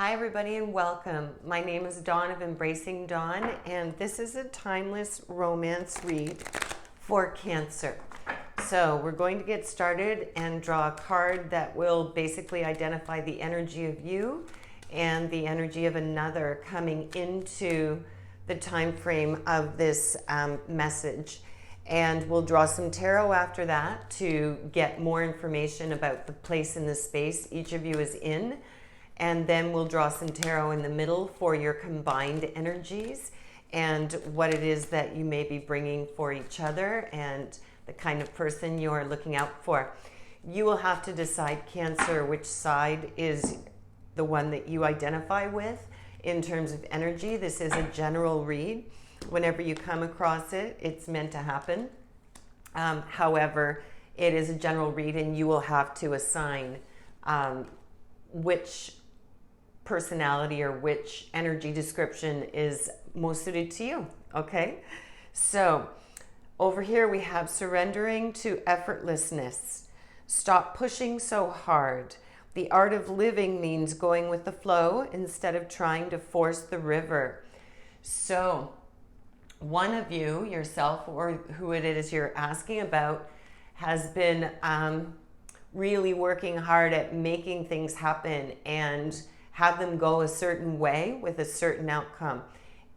Hi, everybody, and welcome. My name is Dawn of Embracing Dawn, and this is a timeless romance read for Cancer. So, we're going to get started and draw a card that will basically identify the energy of you and the energy of another coming into the time frame of this message. And we'll draw some tarot after that to get more information about the place in the space each of you is in. And then we'll draw some tarot in the middle for your combined energies and what it is that you may be bringing for each other and the kind of person you're looking out for. You will have to decide, Cancer, which side is the one that you identify with in terms of energy. This is a general read. Whenever you come across it, it's meant to happen. However, it is a general read and you will have to assign which personality or which energy description is most suited to you. Okay, so over here we have surrendering to effortlessness. Stop pushing so hard. The art of living means going with the flow instead of trying to force the river. So one of you, yourself, or who it is you're asking about, has been really working hard at making things happen and have them go a certain way with a certain outcome.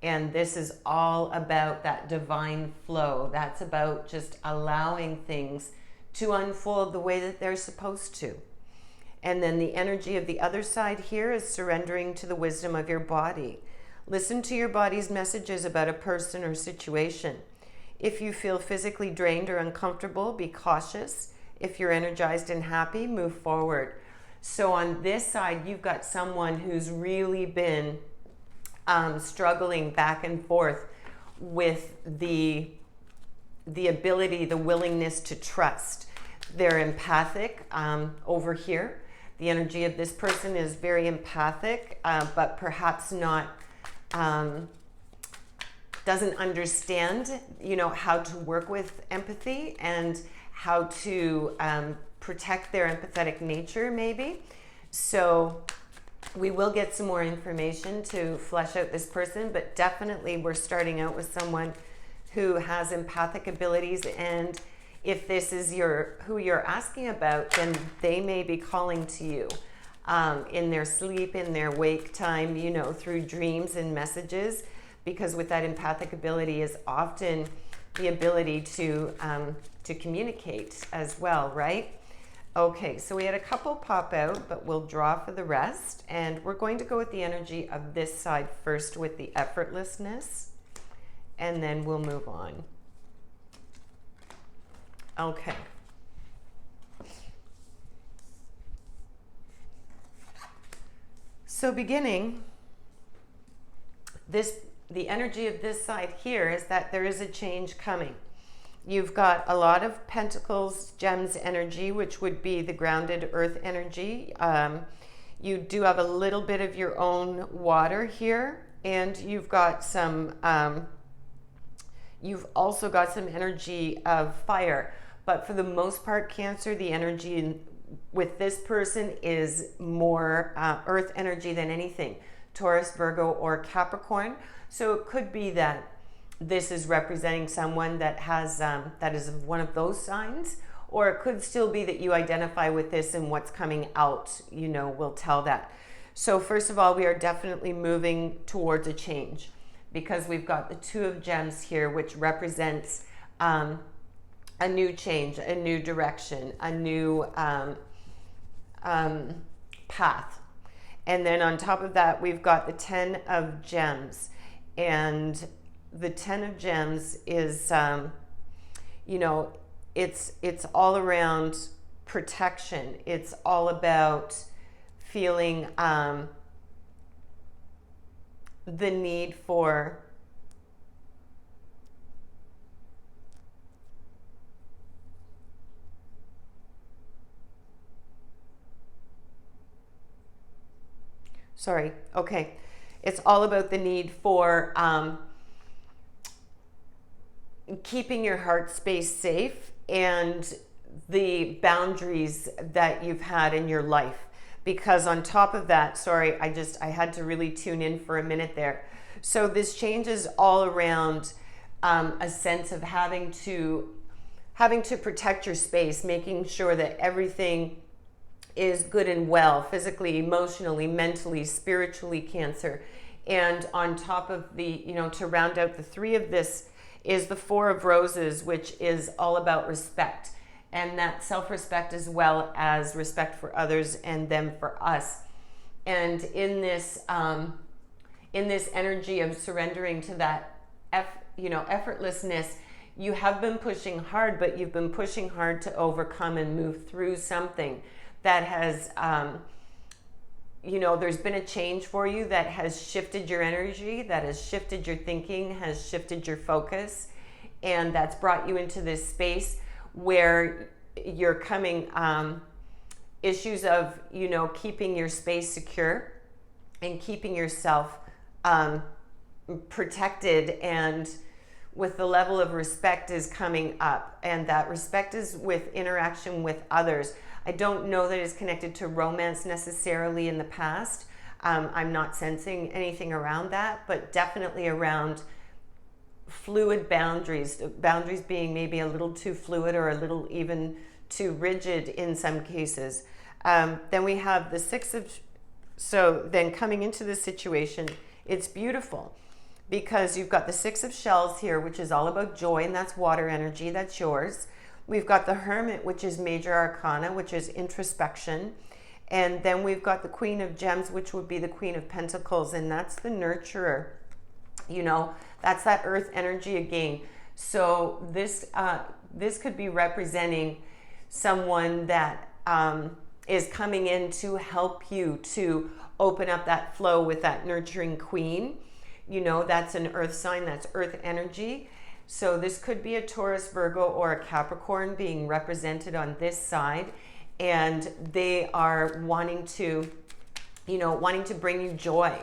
And this is all about that divine flow. That's about just allowing things to unfold the way that they're supposed to. And then the energy of the other side here is surrendering to the wisdom of your body. Listen to your body's messages about a person or situation. If you feel physically drained or uncomfortable, be cautious. If you're energized and happy, move forward. So on this side, you've got someone who's really been struggling back and forth with the ability, the willingness to trust. They're empathic over here. The energy of this person is very empathic, but perhaps not, doesn't understand, how to work with empathy and how to protect their empathetic nature, maybe. So we will get some more information to flesh out this person, but definitely we're starting out with someone who has empathic abilities, and if this is who you're asking about, then they may be calling to you in their sleep, in their wake time, through dreams and messages, because with that empathic ability is often the ability to communicate as well, right? Okay, so we had a couple pop out, but we'll draw for the rest. And we're going to go with the energy of this side first with the effortlessness, and then we'll move on. Okay. So beginning, the energy of this side here is that there is a change coming. You've got a lot of Pentacles, Gems energy, which would be the grounded earth energy. You do have a little bit of your own water here, and you've got some, you've also got some energy of fire. But for the most part, Cancer, the energy with this person is more earth energy than anything. Taurus, Virgo, or Capricorn. So it could be that this is representing someone that has that is one of those signs, or it could still be that you identify with this and what's coming out, will tell that. So first of all, we are definitely moving towards a change because we've got the Two of Gems here, which represents a new change, a new direction, a new path. And then on top of that, we've got the Ten of Gems, and the Ten of Gems is, it's all around protection. It's all about feeling the need for it's all about the need for keeping your heart space safe and the boundaries that you've had in your life. because on top of that, sorry, I had to really tune in for a minute there. So this change is all around a sense of having to protect your space, making sure that everything is good and well, physically, emotionally, mentally, spiritually, Cancer. And on top of the, to round out the three of this is the Four of Roses, which is all about respect. And that self-respect as well as respect for others and them for us. And in this energy of surrendering to that, effortlessness, you have been pushing hard, but you've been pushing hard to overcome and move through something that has, there's been a change for you that has shifted your energy, that has shifted your thinking, has shifted your focus, and that's brought you into this space where you're coming, issues of, keeping your space secure and keeping yourself protected, and with the level of respect is coming up, and that respect is with interaction with others. I don't know that it's connected to romance necessarily in the past. I'm not sensing anything around that, but definitely around fluid boundaries being maybe a little too fluid or a little even too rigid in some cases. Then we have the so then coming into this situation, it's beautiful because you've got the Six of Shells here, which is all about joy, and that's water energy, that's yours. We've got the Hermit, which is major arcana, which is introspection. And then we've got the Queen of Gems, which would be the Queen of Pentacles, and that's the nurturer. That's that earth energy again. So this could be representing someone that is coming in to help you to open up that flow with that nurturing queen. That's an earth sign, that's earth energy. So this could be a Taurus, Virgo, or a Capricorn being represented on this side, and they are wanting to bring you joy.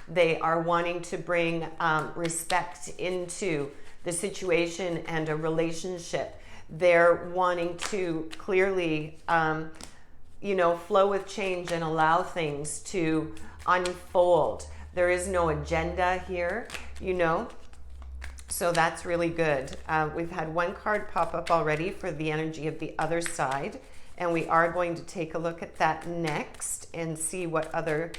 They are wanting to bring respect into the situation and a relationship. They're wanting to clearly, flow with change and allow things to unfold. There is no agenda here, So that's really good. We've had one card pop up already for the energy of the other side, and we are going to take a look at that next and see what other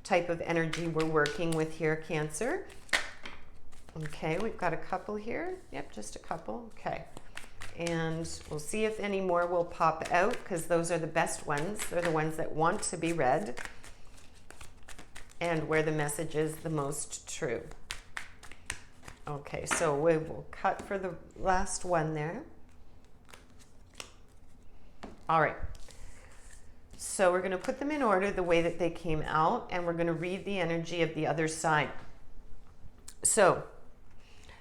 type of energy we're working with here, Cancer. Okay, we've got a couple here. Yep, just a couple. Okay. And we'll see if any more will pop out, because those are the best ones. They're the ones that want to be read and where the message is the most true. Okay, so we will cut for the last one there. All right. So we're going to put them in order the way that they came out, and we're going to read the energy of the other side. So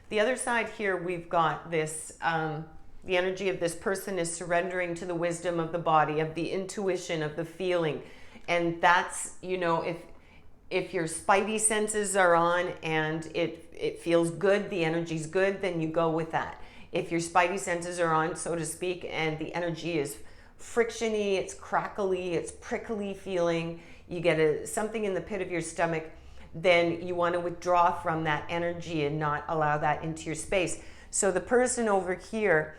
the other side here, we've got this, the energy of this person is surrendering to the wisdom of the body, of the intuition, of the feeling. And that's, if your spidey senses are on and it feels good, the energy's good, then you go with that. If your spidey senses are on, so to speak, and the energy is frictiony, it's crackly, it's prickly feeling, you get something in the pit of your stomach, then you want to withdraw from that energy and not allow that into your space. So the person over here,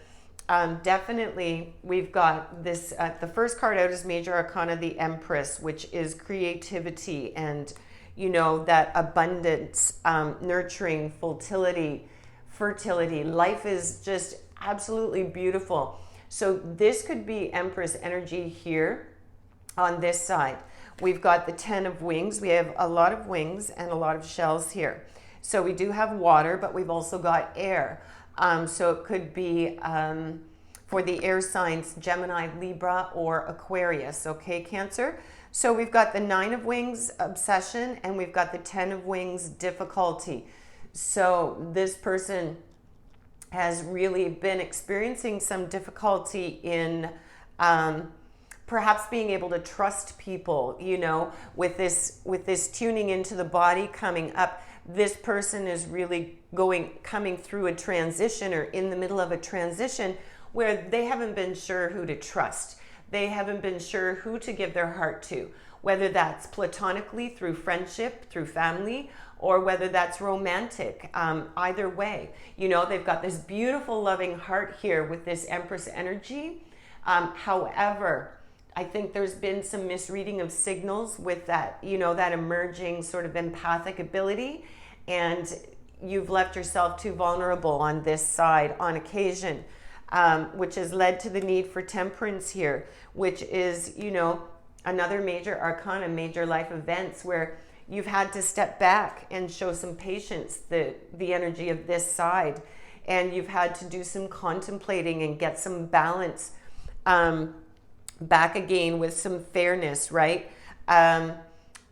definitely we've got this, the first card out is Major Arcana, the Empress, which is creativity and, that abundance, nurturing, fertility. Life is just absolutely beautiful. So this could be Empress energy here on this side. We've got the 10 of wings. We have a lot of wings and a lot of shells here. So we do have water, but we've also got air. So it could be for the air signs, Gemini, Libra, or Aquarius. Okay, Cancer? So we've got the 9 of wings, obsession, and we've got the 10 of wings, difficulty. So this person has really been experiencing some difficulty in perhaps being able to trust people, with this tuning into the body coming up. This person is really coming through a transition or in the middle of a transition where they haven't been sure who to trust. They haven't been sure who to give their heart to, whether that's platonically through friendship, through family, or whether that's romantic. Either way, you know, they've got this beautiful loving heart here with this Empress energy. However, I think there's been some misreading of signals with that, you know, that emerging sort of empathic ability, and you've left yourself too vulnerable on this side on occasion, which has led to the need for temperance here, which is, you know, another major arcana, major life events where you've had to step back and show some patience, the energy of this side, and you've had to do some contemplating and get some balance back again with some fairness, right?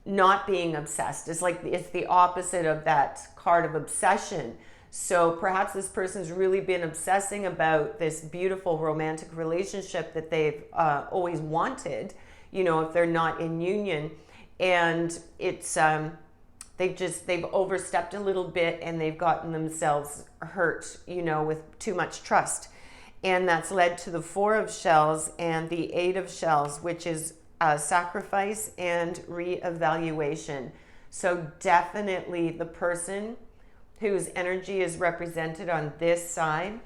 Not being obsessed. It's the opposite of that card of obsession. So perhaps this person's really been obsessing about this beautiful romantic relationship that they've always wanted, you know, if they're not in union. And it's they've overstepped a little bit and they've gotten themselves hurt, you know, with too much trust. And that's led to the 4 of shells and the 8 of shells, which is sacrifice and reevaluation. So definitely the person whose energy is represented on this side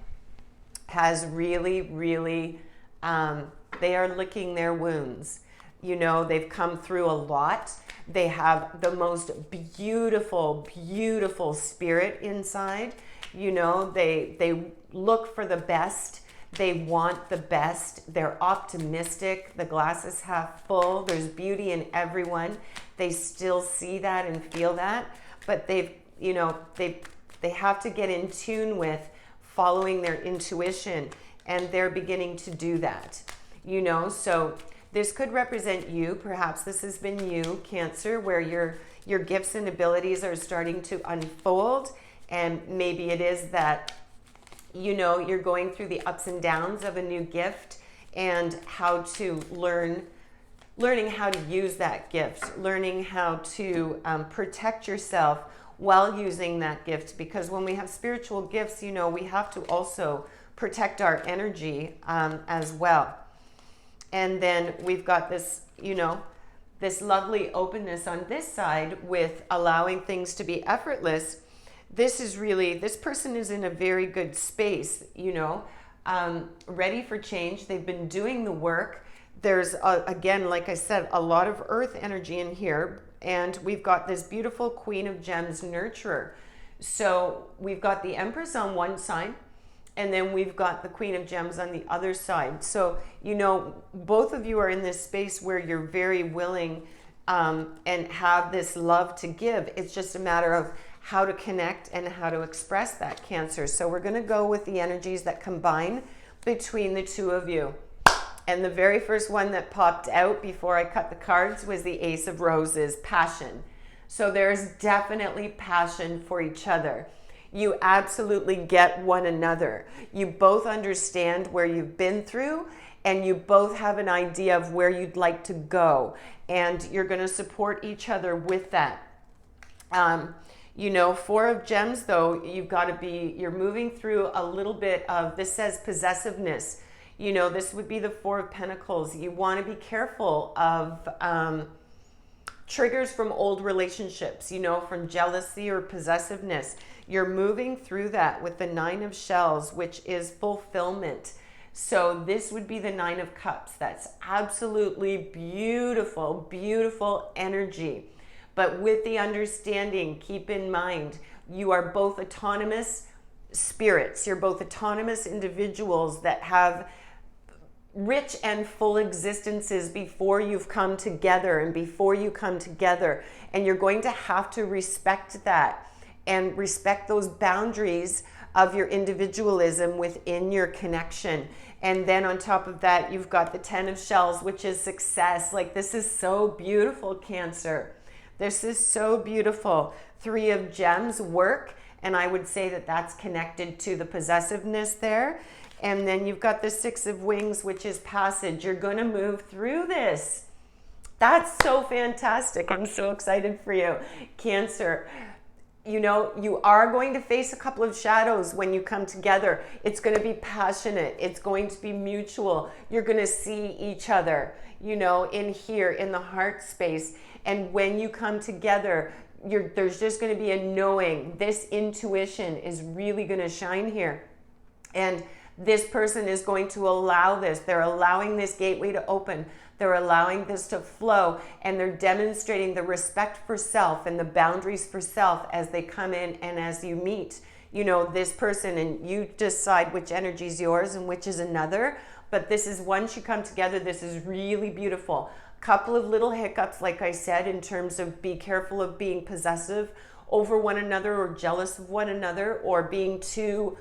has really, really, they are licking their wounds. You know, they've come through a lot. They have the most beautiful, beautiful spirit inside. You know, they look for the best. They want the best. They're optimistic. The glass is half full. There's beauty in everyone. They still see that and feel that, but they've, you know, they have to get in tune with following their intuition, and they're beginning to do that, you know. So this could represent you. Perhaps this has been you, Cancer, where your gifts and abilities are starting to unfold, and maybe it is that, you know, you're going through the ups and downs of a new gift and how to learning how to use that gift, learning how to protect yourself while using that gift. Because when we have spiritual gifts, you know, we have to also protect our energy as well. And then we've got this, you know, this lovely openness on this side with allowing things to be effortless. This is really, this person is in a very good space, you know, ready for change. They've been doing the work. There's, again, like I said, a lot of earth energy in here. And we've got this beautiful Queen of Gems nurturer. So we've got the Empress on one side, and then we've got the Queen of Gems on the other side. So, you know, both of you are in this space where you're very willing and have this love to give. It's just a matter of how to connect and how to express that, Cancer. So we're going to go with the energies that combine between the two of you. And the very first one that popped out before I cut the cards was the Ace of Roses, passion. So there's definitely passion for each other. You absolutely get one another. You both understand where you've been through, and you both have an idea of where you'd like to go. And you're going to support each other with that. You know, 4 of Gems, though, you've got to be, you're moving through a little bit of, this says possessiveness. You know, this would be the 4 of Pentacles. You want to be careful of triggers from old relationships, you know, from jealousy or possessiveness. You're moving through that with the 9 of Shells, which is fulfillment. So this would be the 9 of Cups. That's absolutely beautiful, beautiful energy. But with the understanding, keep in mind, you are both autonomous spirits. You're both autonomous individuals that have rich and full existences before you've come together and before you come together. And you're going to have to respect that and respect those boundaries of your individualism within your connection. And then on top of that, you've got the 10 of Shells, which is success. Like, this is so beautiful, Cancer. This is so beautiful. 3 of Gems, work. And I would say that that's connected to the possessiveness there. And then you've got the 6 of Wings, which is passage. You're going to move through this. That's so fantastic. I'm so excited for you, Cancer. you know, you are going to face a couple of shadows when you come together. It's going to be passionate. It's going to be mutual. You're going to see each other, you know, in here, in the heart space. And when you come together, there's just going to be a knowing. This intuition is really going to shine here. And this person is going to allow this. They're allowing this gateway to open. They're allowing this to flow, and they're demonstrating the respect for self and the boundaries for self as they come in and as you meet, you know, this person, and you decide which energy is yours and which is another. But this is, once you come together, this is really beautiful. Couple of little hiccups, like I said, in terms of be careful of being possessive over one another or jealous of one another, or being too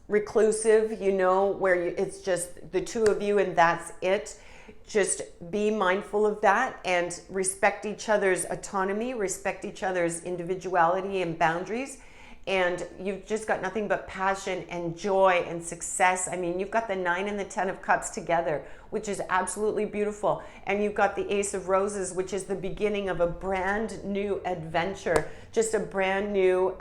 reclusive, you know, where it's just the two of you and that's it. Just be mindful of that and respect each other's autonomy, respect each other's individuality and boundaries. And you've just got nothing but passion and joy and success. I mean, you've got the 9 and the 10 of Cups together, which is absolutely beautiful. And you've got the Ace of Roses, which is the beginning of a brand new adventure, just a brand new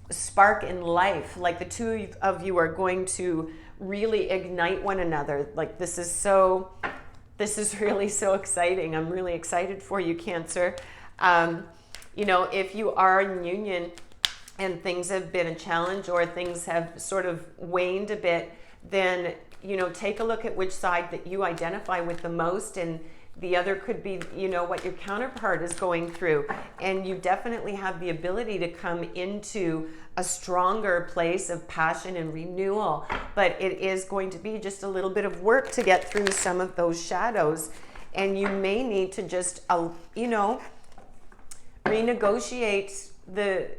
spark in life. Like the two of you are going to really ignite one another. Like this is really so exciting. I'm really excited for you, Cancer. You know, if you are in union and things have been a challenge or things have sort of waned a bit, then, you know, take a look at which side that you identify with the most, and the other could be, you know, what your counterpart is going through. And you definitely have the ability to come into a stronger place of passion and renewal. But it is going to be just a little bit of work to get through some of those shadows. And you may need to just, you know, renegotiate the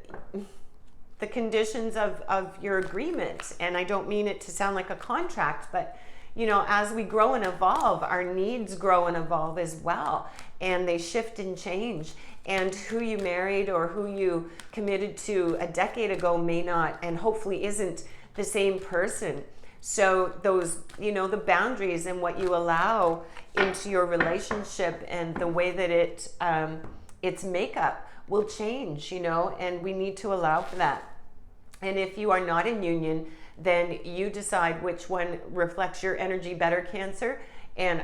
conditions of your agreement. And I don't mean it to sound like a contract, but you know, as we grow and evolve, our needs grow and evolve as well, and they shift and change. And who you married or who you committed to a decade ago may not, and hopefully isn't, the same person. So those, you know, the boundaries and what you allow into your relationship and the way that its makeup will change, you know, and we need to allow for that. And if you are not in union, then you decide which one reflects your energy better, Cancer. And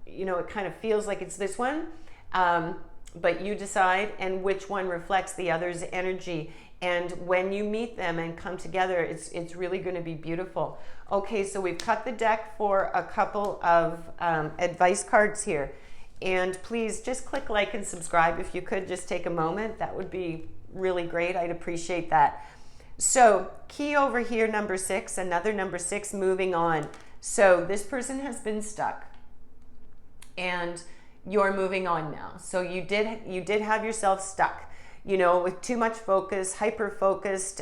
you know, it kind of feels like it's this one, but you decide, and which one reflects the other's energy. And when you meet them and come together, it's really going to be beautiful. Okay, so we've cut the deck for a couple of advice cards here. And please just click like and subscribe if you could. Just take a moment. That would be really great. I'd appreciate that. So key over here, number 6, another number 6, moving on. So this person has been stuck and you're moving on now. So you did have yourself stuck, you know, with too much focus, hyper focused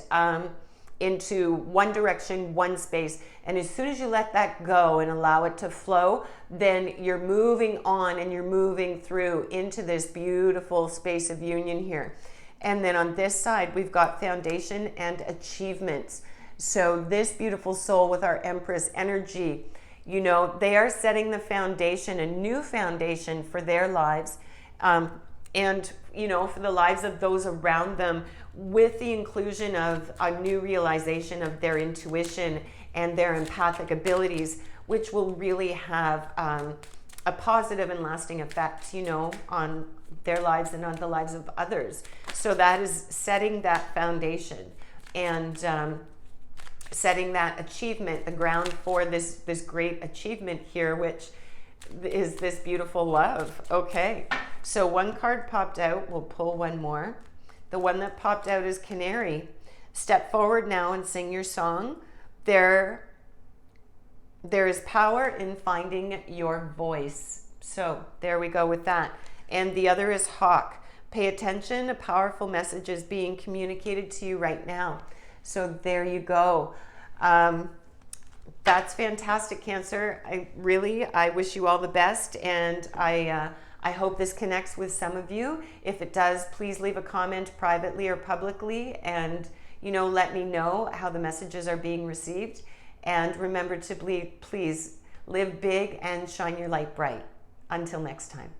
into one direction, one space. And as soon as you let that go and allow it to flow, then you're moving on and you're moving through into this beautiful space of union here. And then on this side, we've got foundation and achievements. So this beautiful soul with our Empress energy, you know, they are setting the foundation, a new foundation for their lives, and, you know, for the lives of those around them, with the inclusion of a new realization of their intuition and their empathic abilities, which will really have a positive and lasting effect, you know, on their lives and on the lives of others. So that is setting that foundation and setting that achievement, the ground for this great achievement here, which is this beautiful love. Okay, so one card popped out. We'll pull one more. The one that popped out is Canary. Step forward now and sing your song. There is power in finding your voice. So there we go with that. And the other is Hawk. Pay attention, a powerful message is being communicated to you right now. So there you go. That's fantastic, Cancer. I wish you all the best, and I hope this connects with some of you. If it does, please leave a comment privately or publicly, and, you know, let me know how the messages are being received. And remember to please live big and shine your light bright. Until next time.